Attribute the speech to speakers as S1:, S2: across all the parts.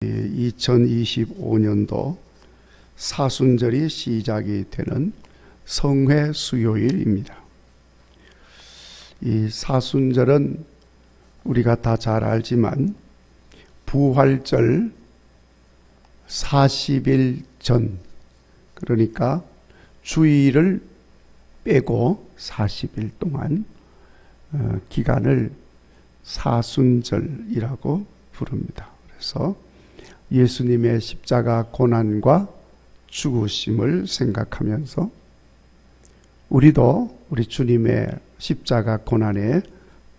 S1: 2025년도 사순절이 시작이 되는 성회 수요일입니다. 이 사순절은 우리가 다 잘 알지만 부활절 40일 전, 그러니까 주일을 빼고 40일 동안 기간을 사순절이라고 부릅니다. 그래서 예수님의 십자가 고난과 죽으심을 생각하면서 우리도 우리 주님의 십자가 고난에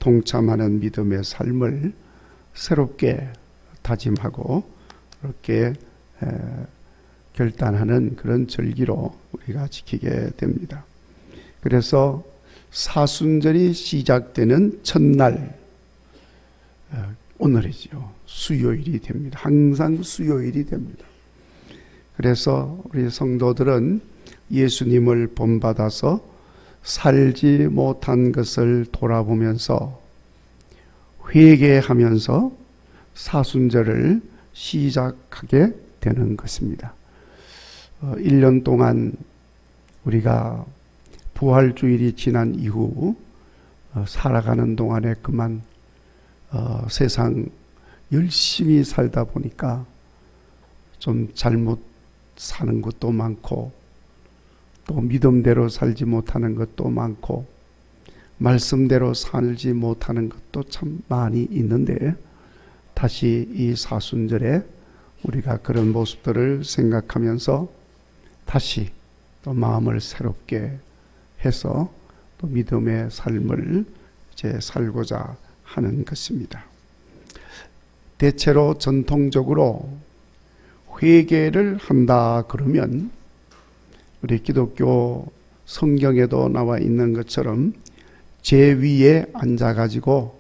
S1: 동참하는 믿음의 삶을 새롭게 다짐하고 그렇게 결단하는 그런 절기로 우리가 지키게 됩니다. 그래서 사순절이 시작되는 첫날, 오늘이죠. 수요일이 됩니다. 항상 수요일이 됩니다. 그래서 우리 성도들은 예수님을 본받아서 살지 못한 것을 돌아보면서 회개하면서 사순절을 시작하게 되는 것입니다. 1년 동안 우리가 부활주일이 지난 이후 살아가는 동안에 그만 세상 열심히 살다 보니까 좀 잘못 사는 것도 많고 또 믿음대로 살지 못하는 것도 많고 말씀대로 살지 못하는 것도 참 많이 있는데 다시 이 사순절에 우리가 그런 모습들을 생각하면서 다시 또 마음을 새롭게 해서 또 믿음의 삶을 이제 살고자 하는 것입니다. 대체로 전통적으로 회개를 한다 그러면 우리 기독교 성경에도 나와 있는 것처럼 제 위에 앉아가지고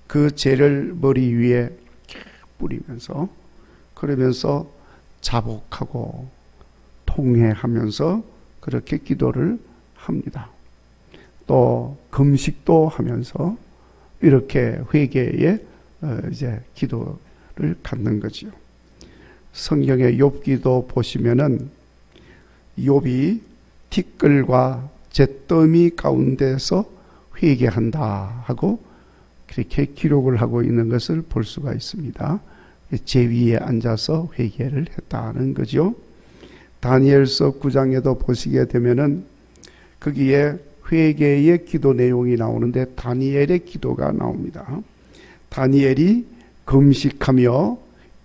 S1: 그 죄를 머리 위에 뿌리면서 그러면서 자복하고 통회하면서 그렇게 기도를 합니다. 또 금식도 하면서 이렇게 회개에 이제 기도를 갖는 거지요. 성경의 욥기도 보시면은 욥이 티끌과 잿더미 가운데서 회개한다 하고 그렇게 기록을 하고 있는 것을 볼 수가 있습니다. 제 위에 앉아서 회개를 했다는 거죠. 다니엘서 9장에도 보시게 되면은 거기에 회개의 기도 내용이 나오는데 다니엘의 기도가 나옵니다. 다니엘이 금식하며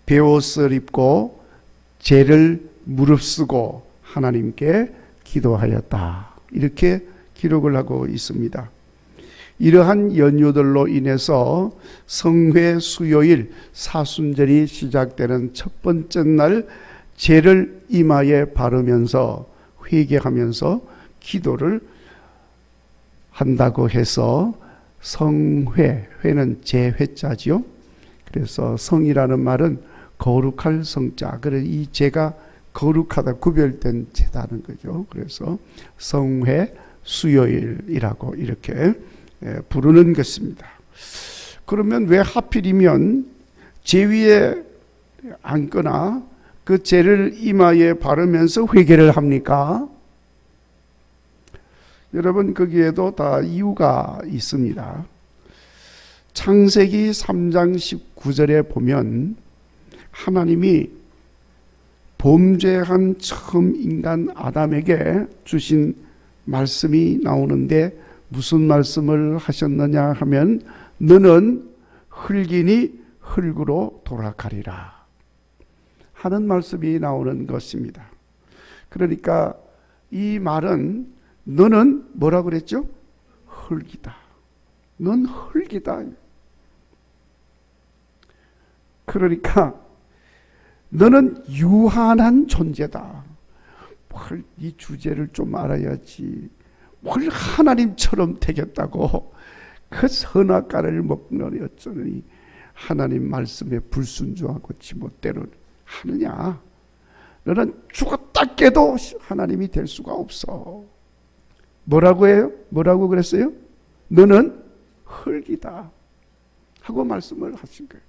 S1: 베옷을 입고 죄를 무릅쓰고 하나님께 기도하였다. 이렇게 기록을 하고 있습니다. 이러한 연유들로 인해서 성회 수요일 사순절이 시작되는 첫 번째 날 죄를 이마에 바르면서 회개하면서 기도를 한다고 해서 성회, 회는 제회자지요. 그래서 성이라는 말은 거룩할 성자. 그래서 이 죄가 거룩하다, 구별된 죄다는 거죠. 그래서 성회 수요일이라고 이렇게 부르는 것입니다. 그러면 왜 하필이면 죄 위에 앉거나 그 죄를 이마에 바르면서 회개를 합니까? 여러분 거기에도 다 이유가 있습니다. 창세기 3장 19절에 보면 하나님이 범죄한 처음 인간 아담에게 주신 말씀이 나오는데 무슨 말씀을 하셨느냐 하면 너는 흙이니 흙으로 돌아가리라 하는 말씀이 나오는 것입니다. 그러니까 이 말은 너는 뭐라고 그랬죠? 흙이다. 넌 흙이다. 그러니까 너는 유한한 존재다. 이 주제를 좀 알아야지. 뭘 하나님처럼 되겠다고 그 선악과를 먹느니 어쩌니 하나님 말씀에 불순종하고 지멋대로 하느냐. 너는 죽었다 깨도 하나님이 될 수가 없어. 뭐라고 해요? 뭐라고 그랬어요? 너는 흙이다 하고 말씀을 하신 거예요.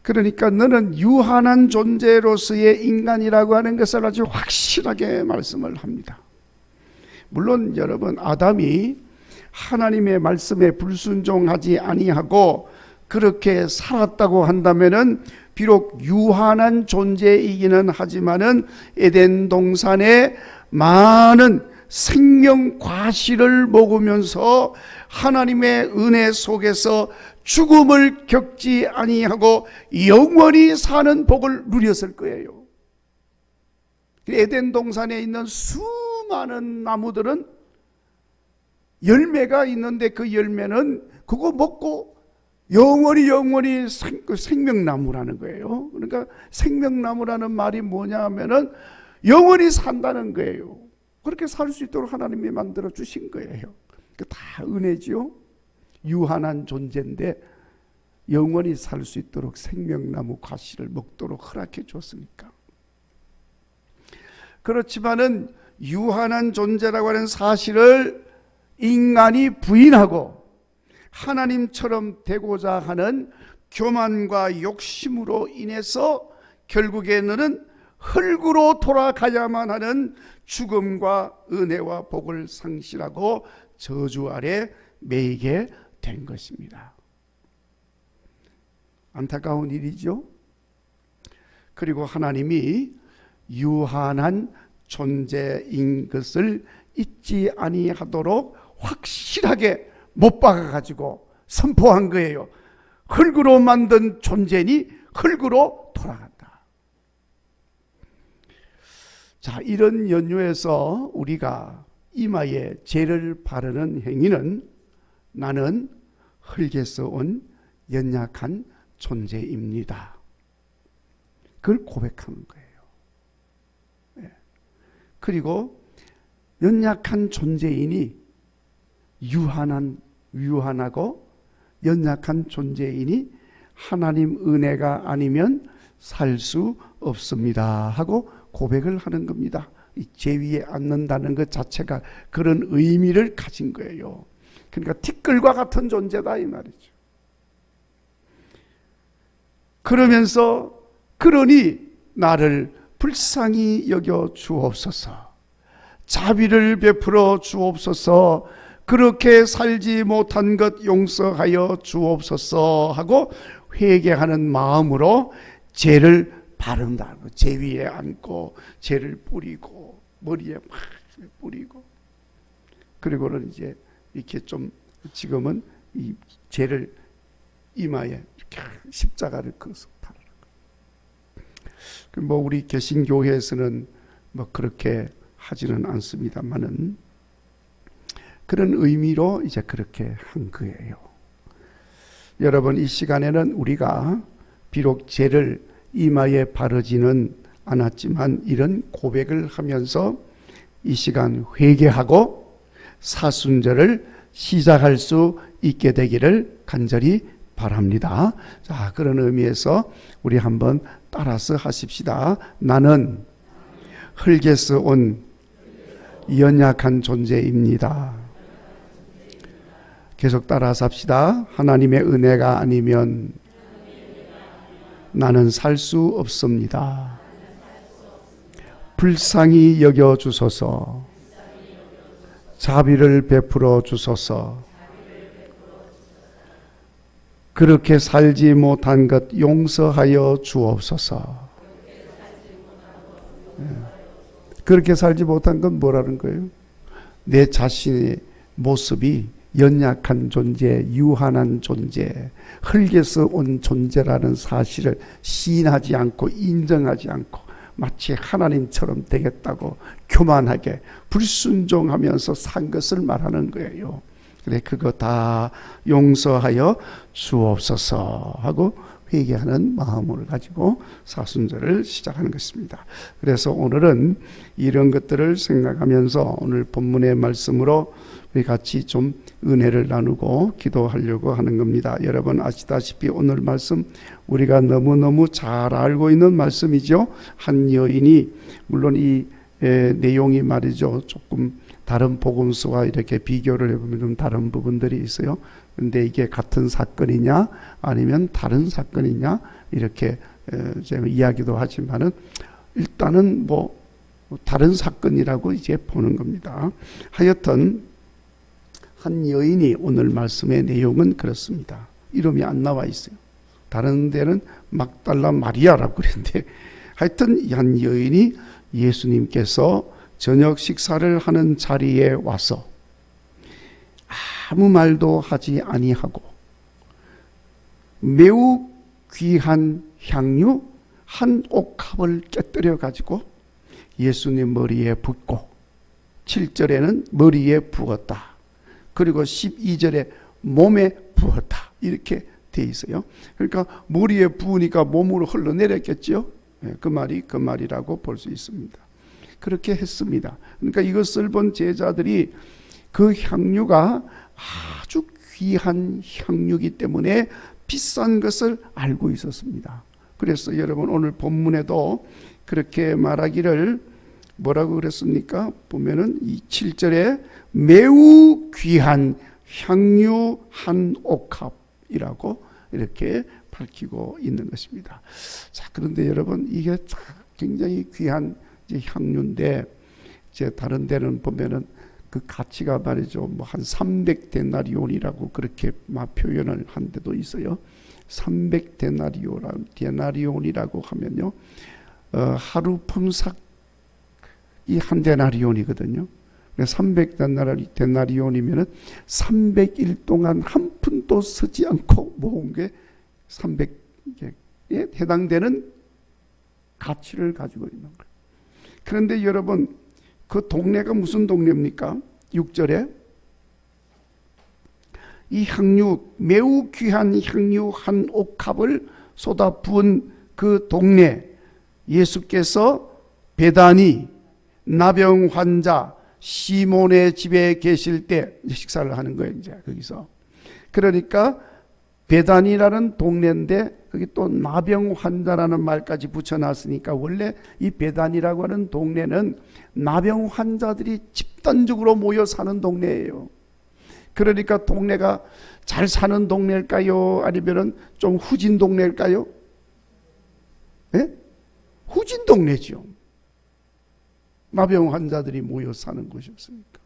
S1: 그러니까 너는 유한한 존재로서의 인간이라고 하는 것을 아주 확실하게 말씀을 합니다. 물론 여러분, 아담이 하나님의 말씀에 불순종하지 아니하고 그렇게 살았다고 한다면은 비록 유한한 존재이기는 하지만은 에덴 동산에 많은 생명 과실을 먹으면서 하나님의 은혜 속에서 죽음을 겪지 아니하고 영원히 사는 복을 누렸을 거예요. 에덴 동산에 있는 수많은 나무들은 열매가 있는데 그 열매는 그거 먹고 영원히 생명나무라는 거예요. 그러니까 생명나무라는 말이 뭐냐 하면은 영원히 산다는 거예요. 그렇게 살 수 있도록 하나님이 만들어 주신 거예요. 다 은혜지요. 유한한 존재인데 영원히 살 수 있도록 생명나무 과실을 먹도록 허락해 줬으니까. 그렇지만은 유한한 존재라고 하는 사실을 인간이 부인하고 하나님처럼 되고자 하는 교만과 욕심으로 인해서 결국에는 흙으로 돌아가야만 하는 죽음과 은혜와 복을 상실하고 저주 아래 매이게 된 것입니다. 안타까운 일이죠. 그리고 하나님이 유한한 존재인 것을 잊지 아니하도록 확실하게 못 박아가지고 선포한 거예요. 흙으로 만든 존재니 흙으로 돌아간다. 자, 이런 연유에서 우리가 이마에 죄를 바르는 행위는 나는 흙에서 온 연약한 존재입니다. 그걸 고백하는 거예요. 그리고 연약한 존재이니 유한하고 연약한 존재이니 하나님 은혜가 아니면 살 수 없습니다 하고 고백을 하는 겁니다. 죄 위에 앉는다는 것 자체가 그런 의미를 가진 거예요. 그러니까 티끌과 같은 존재다 이 말이죠. 그러니 나를 불쌍히 여겨 주옵소서, 자비를 베풀어 주옵소서, 그렇게 살지 못한 것 용서하여 주옵소서 하고 회개하는 마음으로 죄를 바른다는 거. 죄 위에 앉고 죄를 뿌리고 머리에 막 뿌리고, 그리고는 이제 이렇게 좀 지금은 이 죄를 이마에 이렇게 십자가를 그어서 바르는 거. 뭐 우리 개신교회에서는 뭐 그렇게 하지는 않습니다만은 그런 의미로 이제 그렇게 한 거예요. 여러분, 이 시간에는 우리가 비록 죄를 이마에 바르지는 않았지만 이런 고백을 하면서 이 시간 회개하고 사순절을 시작할 수 있게 되기를 간절히 바랍니다. 자, 그런 의미에서 우리 한번 따라서 하십시다. 나는 흙에서 온 연약한 존재입니다. 계속 따라서 합시다. 하나님의 은혜가 아니면 나는 살 수 없습니다. 불쌍히 여겨 주소서, 자비를 베풀어 주소서, 그렇게 살지 못한 것 용서하여 주옵소서. 그렇게 살지 못한 건 뭐라는 거예요? 내 자신의 모습이 연약한 존재, 유한한 존재, 흙에서 온 존재라는 사실을 시인하지 않고 인정하지 않고 마치 하나님처럼 되겠다고 교만하게 불순종하면서 산 것을 말하는 거예요. 그래, 그거 다 용서하여 주옵소서 하고 회개하는 마음을 가지고 사순절을 시작하는 것입니다. 그래서 오늘은 이런 것들을 생각하면서 오늘 본문의 말씀으로 우리 같이 좀 은혜를 나누고 기도하려고 하는 겁니다. 여러분 아시다시피 오늘 말씀 우리가 너무너무 잘 알고 있는 말씀이죠. 한 여인이, 물론 이 내용이 말이죠, 조금 다른 복음서와 이렇게 비교를 해보면 좀 다른 부분들이 있어요. 근데 이게 같은 사건이냐 아니면 다른 사건이냐 이렇게 제가 이야기도 하지만은 일단은 뭐 다른 사건이라고 이제 보는 겁니다. 하여튼 한 여인이, 오늘 말씀의 내용은 그렇습니다. 이름이 안 나와 있어요. 다른 데는 막달라 마리아라고 그랬는데, 하여튼 한 여인이 예수님께서 저녁 식사를 하는 자리에 와서 아무 말도 하지 아니하고 매우 귀한 향유 한 옥합을 깨뜨려 가지고 예수님 머리에 붓고, 7절에는 머리에 부었다. 그리고 12절에 몸에 부었다. 이렇게 돼 있어요. 그러니까 머리에 부으니까 몸으로 흘러내렸겠죠. 그 말이라고 볼 수 있습니다. 그렇게 했습니다. 그러니까 이것을 본 제자들이 그 향유가 아주 귀한 향유이기 때문에 비싼 것을 알고 있었습니다. 그래서 여러분 오늘 본문에도 그렇게 말하기를 뭐라고 그랬습니까? 보면은 이 7절에 매우 귀한 향유 한 옥합이라고 이렇게 밝히고 있는 것입니다. 자, 그런데 여러분 이게 굉장히 귀한 향유인데, 이제 다른 데는 보면은 그 가치가 말이죠, 뭐 한 300데나리온이라고 그렇게 막 표현을 한 데도 있어요. 300데나리온이라고 하면요, 하루 품삯이 한 데나리온이거든요. 300데나리온이면은 300일 동안 한 푼도 쓰지 않고 모은 게 300에 해당되는 가치를 가지고 있는 거예요. 그런데 여러분, 그 동네가 무슨 동네입니까? 6절에 이 향유, 매우 귀한 향유 한 옥합을 쏟아 부은 그 동네, 예수께서 베다니 나병 환자 시몬의 집에 계실 때 식사를 하는 거예요. 이제 거기서. 그러니까 베다니라는 동네인데 거기 또 나병 환자라는 말까지 붙여놨으니까, 원래 이 베다니라고 하는 동네는 나병 환자들이 집단적으로 모여 사는 동네예요. 그러니까 동네가 잘 사는 동네일까요? 아니면은 좀 후진 동네일까요? 예? 후진 동네죠. 나병 환자들이 모여 사는 곳이었으니까.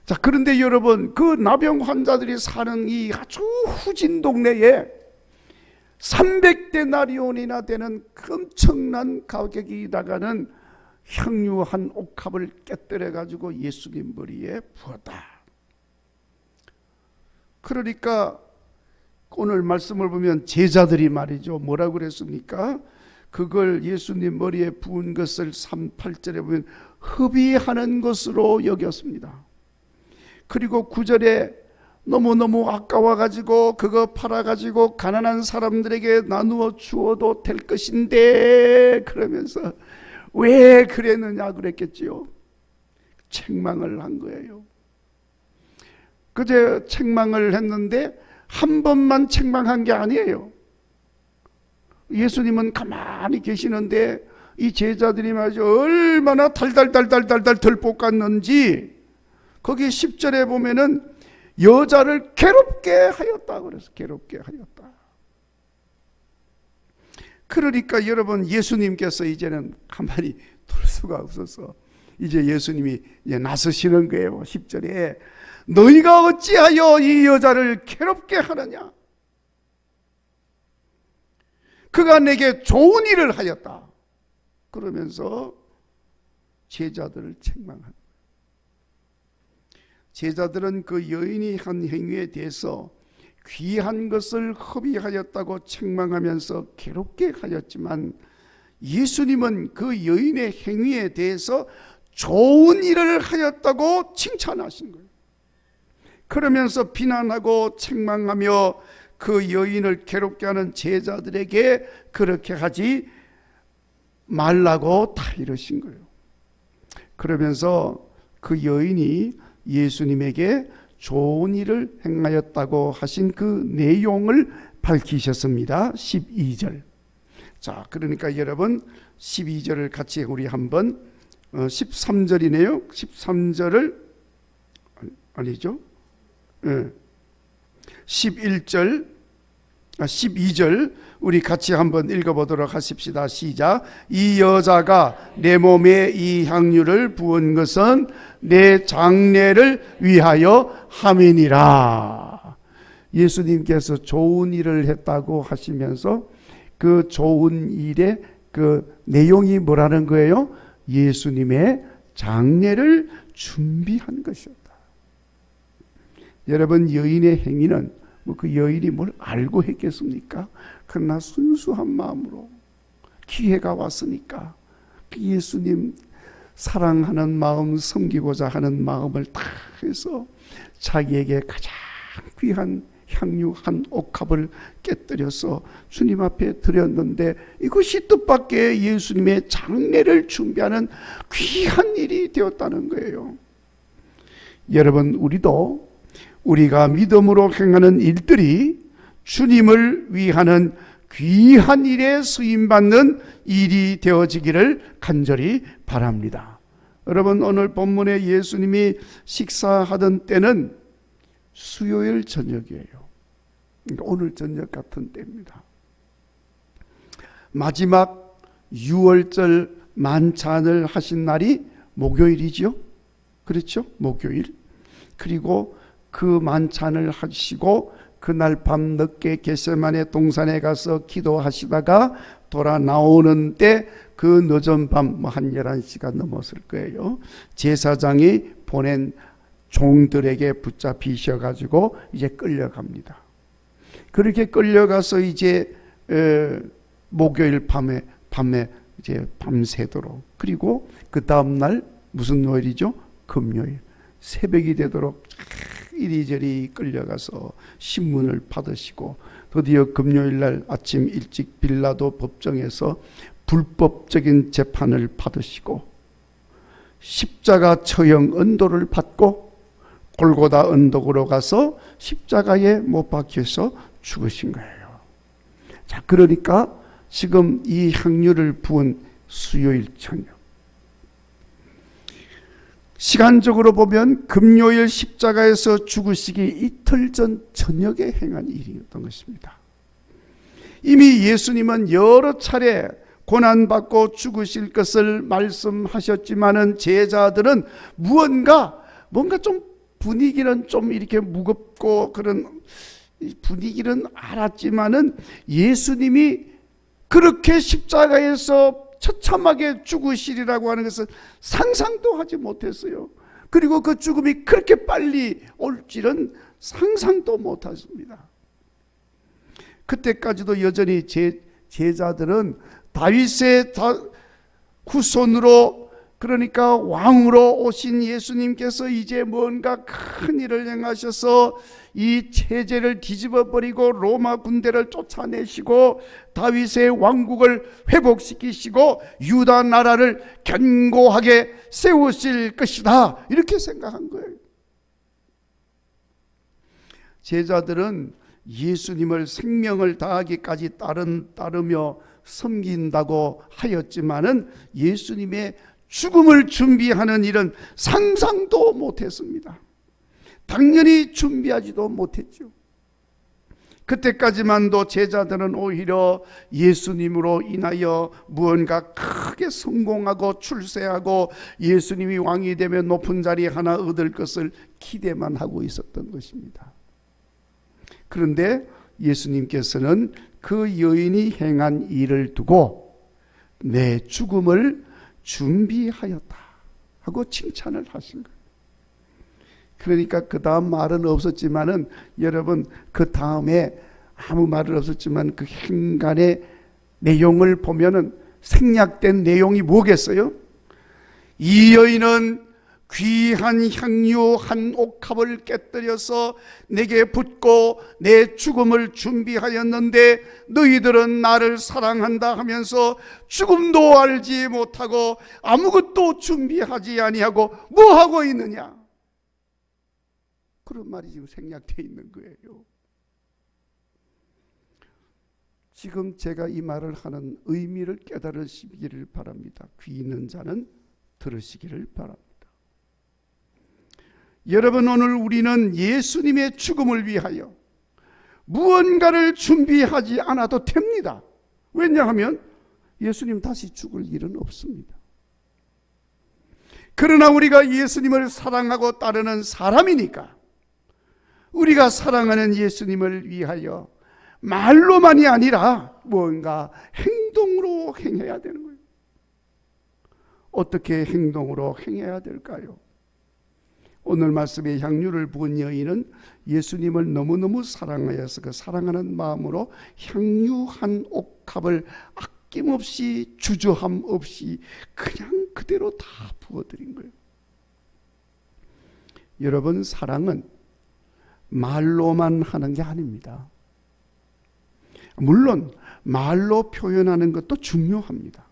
S1: 자, 그런데 여러분, 그 나병 환자들이 사는 이 아주 후진 동네에 300데나리온이나 되는 엄청난 가격이 나가는 향유 한 옥합을 깨뜨려 가지고 예수님 머리에 부었다. 그러니까 오늘 말씀을 보면 제자들이 말이죠, 뭐라고 그랬습니까? 그걸 예수님 머리에 부은 것을 8절에 보면 흡의하는 것으로 여겼습니다. 그리고 9절에 너무너무 아까워가지고 그거 팔아가지고 가난한 사람들에게 나누어 주어도 될 것인데, 그러면서 왜 그랬느냐 그랬겠지요. 책망을 한 거예요. 그제 책망을 했는데 한 번만 책망한 게 아니에요. 예수님은 가만히 계시는데 이 제자들이 말이죠, 얼마나 달달달달달달 덜 볶았는지, 거기 10절에 보면은 여자를 괴롭게 하였다 그래서 괴롭게 하였다. 그러니까 여러분, 예수님께서 이제는 가만히 둘 수가 없어서 이제 예수님이 이제 나서시는 거예요. 10절에 너희가 어찌하여 이 여자를 괴롭게 하느냐? 그가 내게 좋은 일을 하였다. 그러면서 제자들을 책망한 거예요. 제자들은 그 여인이 한 행위에 대해서 귀한 것을 허비하였다고 책망하면서 괴롭게 하였지만, 예수님은 그 여인의 행위에 대해서 좋은 일을 하였다고 칭찬하신 거예요. 그러면서 비난하고 책망하며 그 여인을 괴롭게 하는 제자들에게 그렇게 하지 말라고 다 이러신 거예요. 그러면서 그 여인이 예수님에게 좋은 일을 행하였다고 하신 그 내용을 밝히셨습니다. 12절. 자, 그러니까 여러분 12절을 같이 우리 한번 13절이네요. 13절을 아니죠? 11절 12절 우리 같이 한번 읽어보도록 하십시다. 시작. 이 여자가 내 몸에 이 향유를 부은 것은 내 장례를 위하여 함이니라. 예수님께서 좋은 일을 했다고 하시면서 그 좋은 일의 그 내용이 뭐라는 거예요? 예수님의 장례를 준비한 것이었다. 여러분, 여인의 행위는 그 여인이 뭘 알고 했겠습니까? 그러나 순수한 마음으로 기회가 왔으니까 예수님 사랑하는 마음, 섬기고자 하는 마음을 다 해서 자기에게 가장 귀한 향유 한 옥합을 깨뜨려서 주님 앞에 드렸는데, 이것이 뜻밖의 예수님의 장례를 준비하는 귀한 일이 되었다는 거예요. 여러분, 우리가 믿음으로 행하는 일들이 주님을 위하는 귀한 일에 쓰임받는 일이 되어지기를 간절히 바랍니다. 여러분, 오늘 본문에 예수님이 식사하던 때는 수요일 저녁이에요. 그러니까 오늘 저녁 같은 때입니다. 마지막 6월절 만찬을 하신 날이 목요일이죠. 그렇죠? 목요일. 그리고 그 만찬을 하시고 그날 밤 늦게 겟세마네 동산에 가서 기도하시다가 돌아 나오는 때 그 늦은 밤 한 11시가 넘었을 거예요. 제사장이 보낸 종들에게 붙잡히셔가지고 이제 끌려갑니다. 그렇게 끌려가서 이제 목요일 밤에 이제 밤새도록, 그리고 그 다음날 무슨 요일이죠? 금요일 새벽이 되도록 이리저리 끌려가서 신문을 받으시고, 드디어 금요일날 아침 일찍 빌라도 법정에서 불법적인 재판을 받으시고 십자가 처형 언도를 받고 골고다 언덕으로 가서 십자가에 못 박혀서 죽으신 거예요. 자, 그러니까 지금 이 향유를 부은 수요일 저녁, 시간적으로 보면 금요일 십자가에서 죽으시기 이틀 전 저녁에 행한 일이었던 것입니다. 이미 예수님은 여러 차례 고난받고 죽으실 것을 말씀하셨지만은 제자들은 뭔가 좀 분위기는 좀 이렇게 무겁고 그런 분위기는 알았지만은 예수님이 그렇게 십자가에서 처참하게 죽으시리라고 하는 것은 상상도 하지 못했어요. 그리고 그 죽음이 그렇게 빨리 올 줄은 상상도 못했습니다. 그때까지도 여전히 제자들은 다윗의 후손으로, 그러니까 왕으로 오신 예수님께서 이제 뭔가 큰 일을 행하셔서 이 체제를 뒤집어 버리고 로마 군대를 쫓아내시고 다윗의 왕국을 회복시키시고 유다 나라를 견고하게 세우실 것이다, 이렇게 생각한 거예요. 제자들은 예수님을 생명을 다하기까지 따르며 섬긴다고 하였지만은 예수님의 죽음을 준비하는 일은 상상도 못했습니다. 당연히 준비하지도 못했죠. 그때까지만도 제자들은 오히려 예수님으로 인하여 무언가 크게 성공하고 출세하고 예수님이 왕이 되면 높은 자리 하나 얻을 것을 기대만 하고 있었던 것입니다. 그런데 예수님께서는 그 여인이 행한 일을 두고 내 죽음을 준비하였다 하고 칭찬을 하신 거예요. 그러니까 그 다음 말은 없었지만은, 여러분, 그 다음에 아무 말은 없었지만 그 행간의 내용을 보면은 생략된 내용이 뭐겠어요? 이 여인은 귀한 향유 한 옥합을 깨뜨려서 내게 붓고 내 죽음을 준비하였는데 너희들은 나를 사랑한다 하면서 죽음도 알지 못하고 아무것도 준비하지 아니하고 뭐 하고 있느냐, 그런 말이 지금 생략되어 있는 거예요. 지금 제가 이 말을 하는 의미를 깨달으시기를 바랍니다. 귀 있는 자는 들으시기를 바랍니다. 여러분, 오늘 우리는 예수님의 죽음을 위하여 무언가를 준비하지 않아도 됩니다. 왜냐하면 예수님 다시 죽을 일은 없습니다. 그러나 우리가 예수님을 사랑하고 따르는 사람이니까 우리가 사랑하는 예수님을 위하여 말로만이 아니라 뭔가 행동으로 행해야 되는 거예요. 어떻게 행동으로 행해야 될까요? 오늘 말씀에 향유를 부은 여인은 예수님을 너무너무 사랑하여서 그 사랑하는 마음으로 향유 한 옥합을 아낌없이 주저함 없이 그냥 그대로 다 부어드린 거예요. 여러분, 사랑은 말로만 하는 게 아닙니다. 물론 말로 표현하는 것도 중요합니다.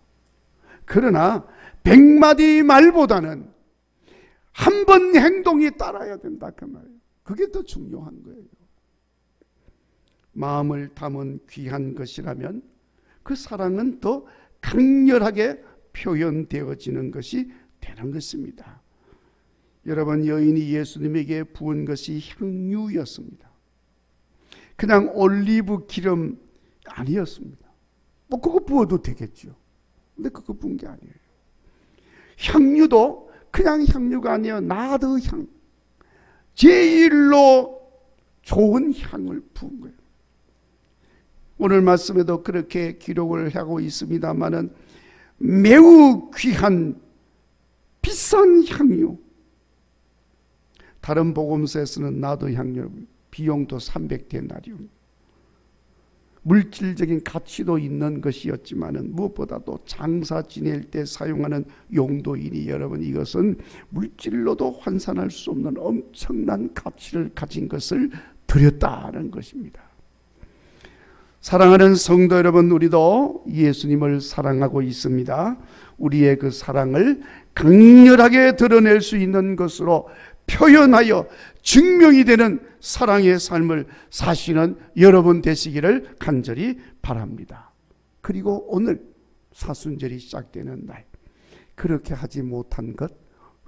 S1: 그러나 100마디 말보다는 한 번 행동이 따라야 된다 그 말이에요. 그게 더 중요한 거예요. 마음을 담은 귀한 것이라면 그 사랑은 더 강렬하게 표현되어지는 것이 되는 것입니다. 여러분, 여인이 예수님에게 부은 것이 향유였습니다. 그냥 올리브 기름 아니었습니다. 뭐 그거 부어도 되겠죠. 근데 그거 부은 게 아니에요. 향유도 그냥 향유가 아니에요. 나드 향, 제일로 좋은 향을 부은 거예요. 오늘 말씀에도 그렇게 기록을 하고 있습니다마는 매우 귀한 비싼 향유. 다른 복음서에서는 나드 향유 비용도 300데나리온. 물질적인 가치도 있는 것이었지만은 무엇보다도 장사 지낼 때 사용하는 용도이니 여러분, 이것은 물질로도 환산할 수 없는 엄청난 가치를 가진 것을 드렸다는 것입니다. 사랑하는 성도 여러분, 우리도 예수님을 사랑하고 있습니다. 우리의 그 사랑을 강렬하게 드러낼 수 있는 것으로 표현하여 증명이 되는 사랑의 삶을 사시는 여러분 되시기를 간절히 바랍니다. 그리고 오늘 사순절이 시작되는 날, 그렇게 하지 못한 것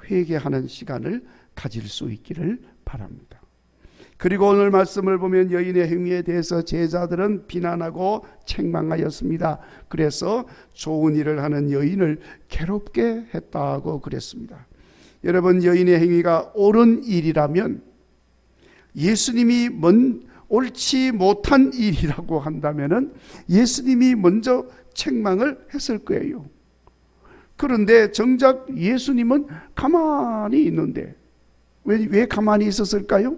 S1: 회개하는 시간을 가질 수 있기를 바랍니다. 그리고 오늘 말씀을 보면 여인의 행위에 대해서 제자들은 비난하고 책망하였습니다. 그래서 좋은 일을 하는 여인을 괴롭게 했다고 그랬습니다. 여러분, 여인의 행위가 옳은 일이라면, 예수님이 옳지 못한 일이라고 한다면 예수님이 먼저 책망을 했을 거예요. 그런데 정작 예수님은 가만히 있는데 왜 가만히 있었을까요?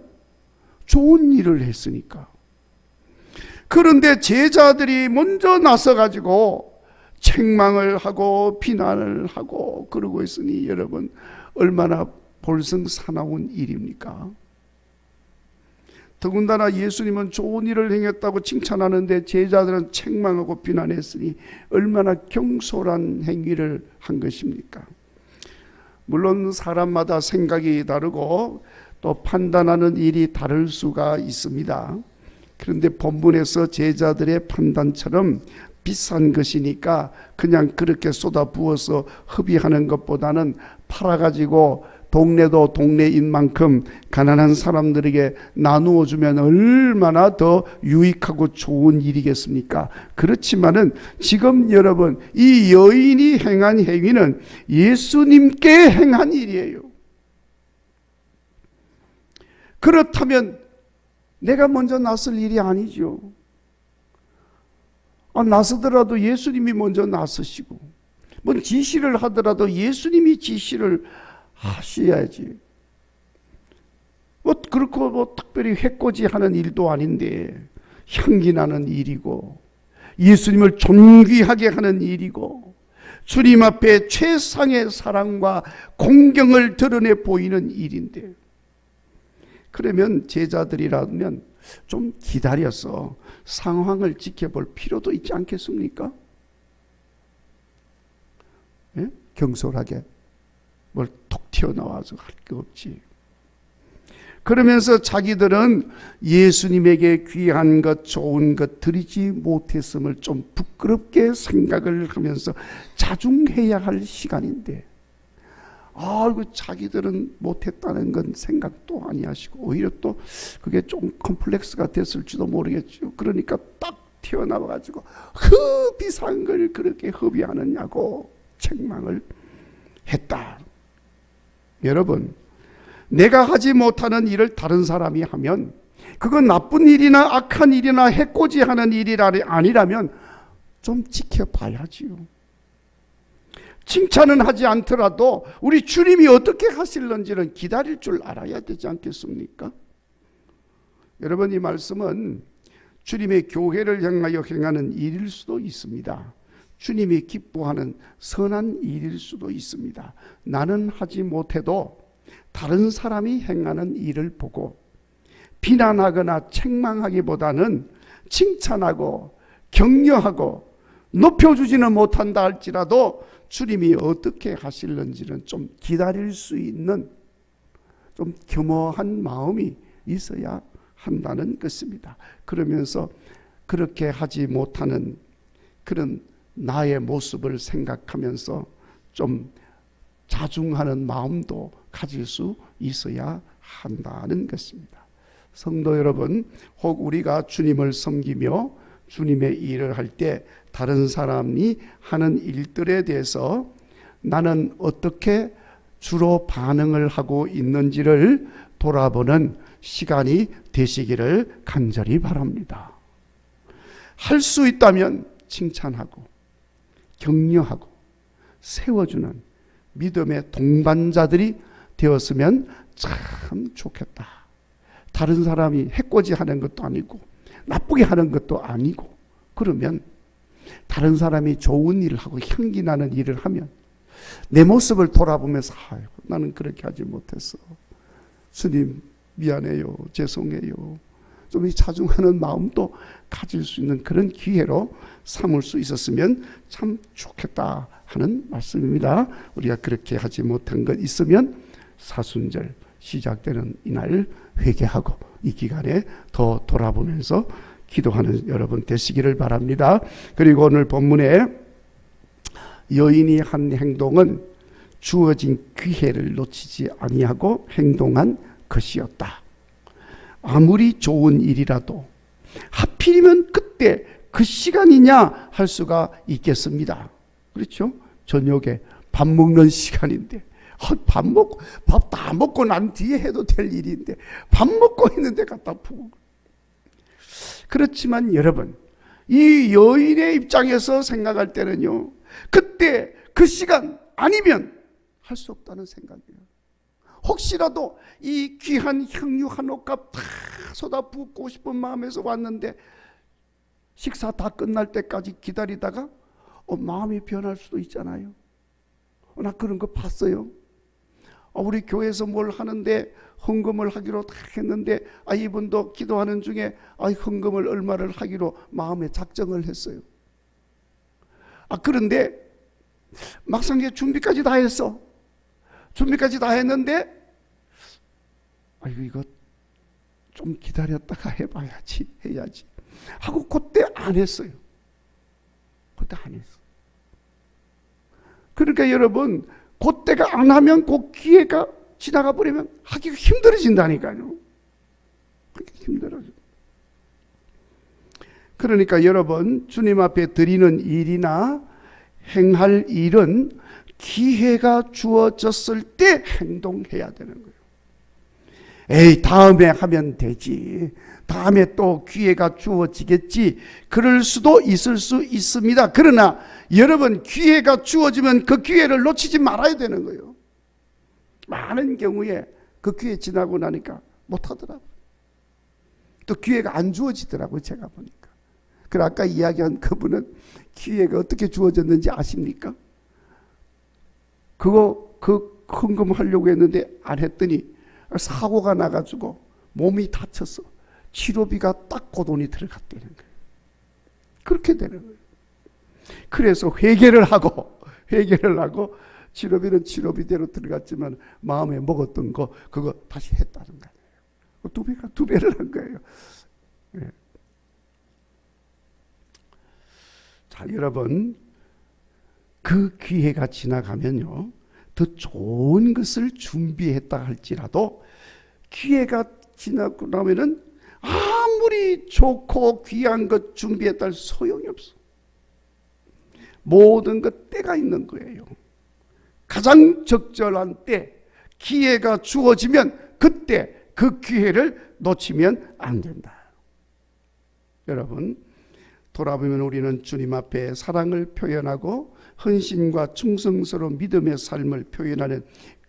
S1: 좋은 일을 했으니까. 그런데 제자들이 먼저 나서가지고 책망을 하고 비난을 하고 그러고 있으니 여러분, 얼마나 볼성사나운 일입니까? 더군다나 예수님은 좋은 일을 행했다고 칭찬하는데 제자들은 책망하고 비난했으니 얼마나 경솔한 행위를 한 것입니까? 물론 사람마다 생각이 다르고 또 판단하는 일이 다를 수가 있습니다. 그런데 본문에서 제자들의 판단처럼 비싼 것이니까 그냥 그렇게 쏟아부어서 허비하는 것보다는 팔아가지고 동네도 동네인 만큼 가난한 사람들에게 나누어 주면 얼마나 더 유익하고 좋은 일이겠습니까? 그렇지만은 지금 여러분, 이 여인이 행한 행위는 예수님께 행한 일이에요. 그렇다면 내가 먼저 나설 일이 아니죠. 나서더라도 예수님이 먼저 나서시고, 뭔 지시를 하더라도 예수님이 지시를 하셔야지. 그렇고 특별히 해코지하는 일도 아닌데 향기 나는 일이고 예수님을 존귀하게 하는 일이고 주님 앞에 최상의 사랑과 공경을 드러내 보이는 일인데, 그러면 제자들이라면 좀 기다려서 상황을 지켜볼 필요도 있지 않겠습니까? 예? 경솔하게 뭘 톡 튀어나와서 할 게 없지. 그러면서 자기들은 예수님에게 귀한 것, 좋은 것 드리지 못했음을 좀 부끄럽게 생각을 하면서 자중해야 할 시간인데 이거 자기들은 못했다는 건 생각도 아니하시고 오히려 또 그게 좀 컴플렉스가 됐을지도 모르겠죠. 그러니까 딱 튀어나와가지고 비싼 걸 그렇게 허비하느냐고 책망을 했다. 여러분, 내가 하지 못하는 일을 다른 사람이 하면 그건 나쁜 일이나 악한 일이나 해코지하는 일이 아니라면 좀 지켜봐야지요. 칭찬은 하지 않더라도 우리 주님이 어떻게 하실는지는 기다릴 줄 알아야 되지 않겠습니까? 여러분, 이 말씀은 주님의 교회를 향하여 행하는 일일 수도 있습니다. 주님이 기뻐하는 선한 일일 수도 있습니다. 나는 하지 못해도 다른 사람이 행하는 일을 보고 비난하거나 책망하기보다는 칭찬하고 격려하고 높여주지는 못한다 할지라도 주님이 어떻게 하실는지는 좀 기다릴 수 있는 좀 겸허한 마음이 있어야 한다는 것입니다. 그러면서 그렇게 하지 못하는 그런 나의 모습을 생각하면서 좀 자중하는 마음도 가질 수 있어야 한다는 것입니다. 성도 여러분, 혹 우리가 주님을 섬기며 주님의 일을 할 때 다른 사람이 하는 일들에 대해서 나는 어떻게 주로 반응을 하고 있는지를 돌아보는 시간이 되시기를 간절히 바랍니다. 할 수 있다면 칭찬하고 격려하고 세워주는 믿음의 동반자들이 되었으면 참 좋겠다. 다른 사람이 해코지하는 것도 아니고 나쁘게 하는 것도 아니고, 그러면 다른 사람이 좋은 일을 하고 향기 나는 일을 하면 내 모습을 돌아보면서 나는 그렇게 하지 못했어. 주님 미안해요. 죄송해요. 좀 자중하는 마음도 가질 수 있는 그런 기회로 삼을 수 있었으면 참 좋겠다 하는 말씀입니다. 우리가 그렇게 하지 못한 것 있으면 사순절 시작되는 이날 회개하고 이 기간에 더 돌아보면서 기도하는 여러분 되시기를 바랍니다. 그리고 오늘 본문에 여인이 한 행동은 주어진 기회를 놓치지 아니하고 행동한 것이었다. 아무리 좋은 일이라도 하필이면 그때 그 시간이냐 할 수가 있겠습니다. 그렇죠? 저녁에 밥 먹는 시간인데 밥 다 먹고 난 뒤에 해도 될 일인데 밥 먹고 있는데 갖다 푸고. 그렇지만 여러분, 이 여인의 입장에서 생각할 때는요, 그때 그 시간 아니면 할 수 없다는 생각이에요. 혹시라도 이 귀한 향유 한 옷값 다 쏟아붓고 싶은 마음에서 왔는데 식사 다 끝날 때까지 기다리다가 마음이 변할 수도 있잖아요. 나 그런 거 봤어요. 우리 교회에서 뭘 하는데 헌금을 하기로 다 했는데 이분도 기도하는 중에 헌금을 얼마를 하기로 마음에 작정을 했어요. 그런데 막상 준비까지 다 했어. 준비까지 다 했는데 이거 좀 기다렸다가 해야지 하고 그때 안 했어요. 그때 안 했어. 그러니까 여러분, 그때가 안 하면 그 기회가 지나가 버리면 하기가 힘들어진다니까요. 그렇게 힘들어져. 그러니까 여러분, 주님 앞에 드리는 일이나 행할 일은 기회가 주어졌을 때 행동해야 되는 거예요. 다음에 하면 되지. 다음에 또 기회가 주어지겠지. 그럴 수도 있을 수 있습니다. 그러나 여러분, 기회가 주어지면 그 기회를 놓치지 말아야 되는 거예요. 많은 경우에 그 기회 지나고 나니까 못하더라고요. 또 기회가 안 주어지더라고요. 제가 보니까. 그래, 아까 이야기한 그분은 기회가 어떻게 주어졌는지 아십니까? 그 헌금하려고 했는데 안 했더니 사고가 나가지고 몸이 다쳐서 치료비가 딱 그 돈이 들어갔다는 거예요. 그렇게 되는 거예요. 그래서 회개를 하고 치료비는 치료비대로 들어갔지만 마음에 먹었던 거 그거 다시 했다는 거예요. 두 배를 한 거예요. 네. 자, 여러분, 그 기회가 지나가면요, 더 좋은 것을 준비했다 할지라도 기회가 지나고 나면은 아무리 좋고 귀한 것 준비했다 할 소용이 없어. 모든 것 때가 있는 거예요. 가장 적절한 때, 기회가 주어지면 그때 그 기회를 놓치면 안 된다. 여러분, 돌아보면 우리는 주님 앞에 사랑을 표현하고 헌신과 충성스러운 믿음의 삶을 표현하는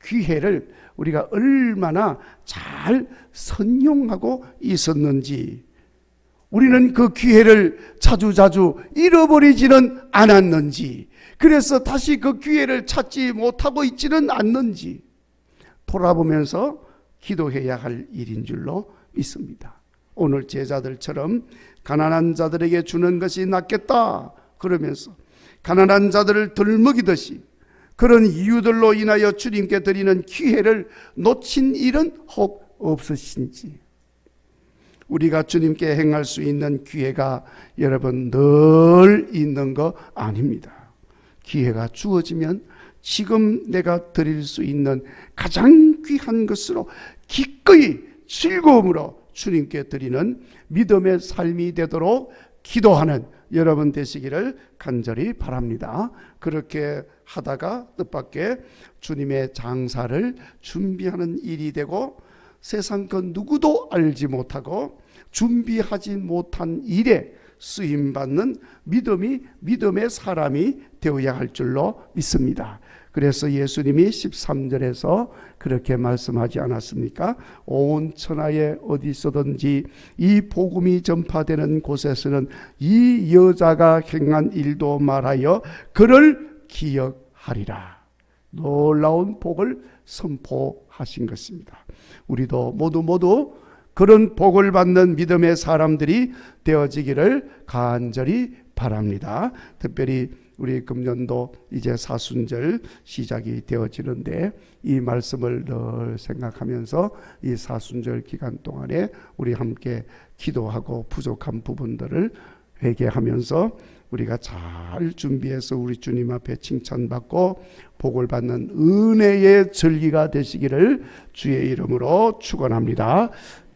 S1: 기회를 우리가 얼마나 잘 선용하고 있었는지, 우리는 그 기회를 자주자주 잃어버리지는 않았는지, 그래서 다시 그 기회를 찾지 못하고 있지는 않는지 돌아보면서 기도해야 할 일인 줄로 믿습니다. 오늘 제자들처럼 가난한 자들에게 주는 것이 낫겠다 그러면서 가난한 자들을 덜 먹이듯이 그런 이유들로 인하여 주님께 드리는 기회를 놓친 일은 혹 없으신지. 우리가 주님께 행할 수 있는 기회가 여러분 늘 있는 거 아닙니다. 기회가 주어지면 지금 내가 드릴 수 있는 가장 귀한 것으로 기꺼이 즐거움으로 주님께 드리는 믿음의 삶이 되도록 기도하는 여러분 되시기를 간절히 바랍니다. 그렇게 하다가 뜻밖의 주님의 장사를 준비하는 일이 되고 세상 그 누구도 알지 못하고 준비하지 못한 일에 쓰임받는 믿음의 사람이 되어야 할 줄로 믿습니다. 그래서 예수님이 13절에서 그렇게 말씀하지 않았습니까? 온 천하에 어디 있어든지 이 복음이 전파되는 곳에서는 이 여자가 행한 일도 말하여 그를 기억하리라. 놀라운 복을 선포하신 것입니다. 우리도 모두 그런 복을 받는 믿음의 사람들이 되어지기를 간절히 바랍니다. 특별히 우리 금년도 이제 사순절 시작이 되어지는데 이 말씀을 늘 생각하면서 이 사순절 기간 동안에 우리 함께 기도하고 부족한 부분들을 회개하면서 우리가 잘 준비해서 우리 주님 앞에 칭찬받고 복을 받는 은혜의 절기가 되시기를 주의 이름으로 축원합니다.